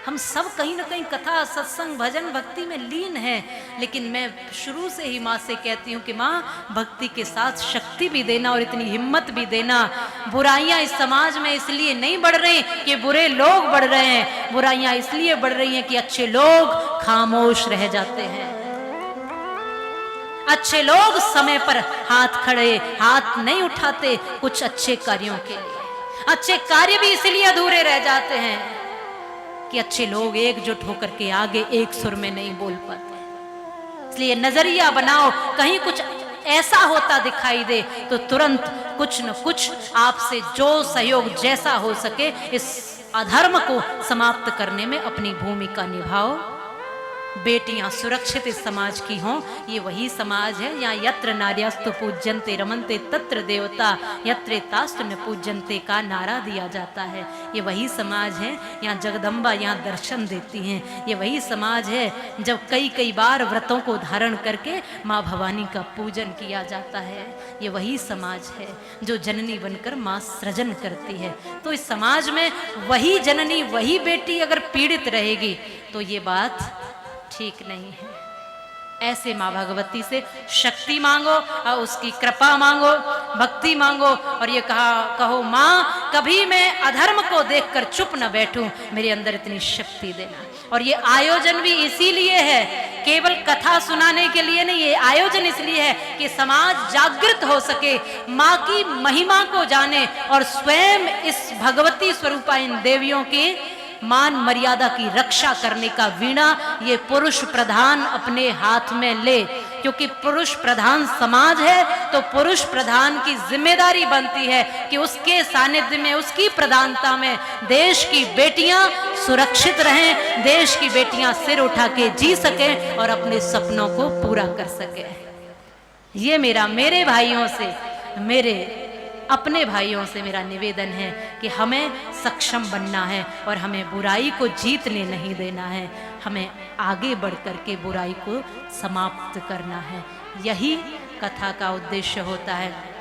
हम सब कहीं ना कहीं कथा सत्संग भजन भक्ति में लीन हैं, लेकिन मैं शुरू से ही माँ से कहती हूँ कि माँ भक्ति के साथ शक्ति भी देना और इतनी हिम्मत भी देना। बुराइयां इस समाज में इसलिए नहीं बढ़ रही कि बुरे लोग बढ़ रहे हैं, बुराइयां इसलिए बढ़ रही हैं कि अच्छे लोग खामोश रह जाते हैं। अच्छे लोग समय पर हाथ नहीं उठाते कुछ अच्छे कार्यों के लिए। अच्छे कार्य भी इसलिए अधूरे रह जाते हैं कि अच्छे लोग एकजुट होकर के आगे एक सुर में नहीं बोल पाते। इसलिए नजरिया बनाओ, कहीं कुछ ऐसा होता दिखाई दे तो तुरंत कुछ न कुछ आपसे जो सहयोग जैसा हो सके इस अधर्म को समाप्त करने में अपनी भूमिका निभाओ। बेटियां सुरक्षित इस समाज की हों, ये वही समाज है यहाँ यत्र नार्यास्तु पूज्यन्ते रमन्ते तत्र देवता यत्र तास्तु न पूज्यन्ते का नारा दिया जाता है। ये वही समाज है यहाँ जगदम्बा यहाँ दर्शन देती हैं। ये वही समाज है जब कई बार व्रतों को धारण करके माँ भवानी का पूजन किया जाता है। ये वही समाज है जो जननी बनकर माँ सृजन करती है। तो इस समाज में वही जननी वही बेटी अगर पीड़ित रहेगी तो ये बात ठीक नहीं है। ऐसे माँ भगवती से शक्ति मांगो और उसकी कृपा मांगो, भक्ति मांगो और ये कहो माँ कभी मैं अधर्म को देखकर चुप न बैठूं, मेरे अंदर इतनी शक्ति देना। और ये आयोजन भी इसीलिए है, केवल कथा सुनाने के लिए नहीं, ये आयोजन इसलिए है कि समाज जागृत हो सके, माँ की महिमा को जाने और स्वयं इस भगवती स्वरूपा इन देवियों की मान मर्यादा की रक्षा करने का वीणा ये पुरुष प्रधान अपने हाथ में ले। क्योंकि पुरुष प्रधान समाज है तो पुरुष प्रधान की जिम्मेदारी बनती है कि उसके सानिध्य में, उसकी प्रधानता में देश की बेटियां सुरक्षित रहें, देश की बेटियां सिर उठा के जी सकें और अपने सपनों को पूरा कर सकें। ये मेरे भाइयों से, मेरे अपने भाइयों से मेरा निवेदन है कि हमें सक्षम बनना है और हमें बुराई को जीतने नहीं देना है, हमें आगे बढ़ कर के बुराई को समाप्त करना है। यही कथा का उद्देश्य होता है।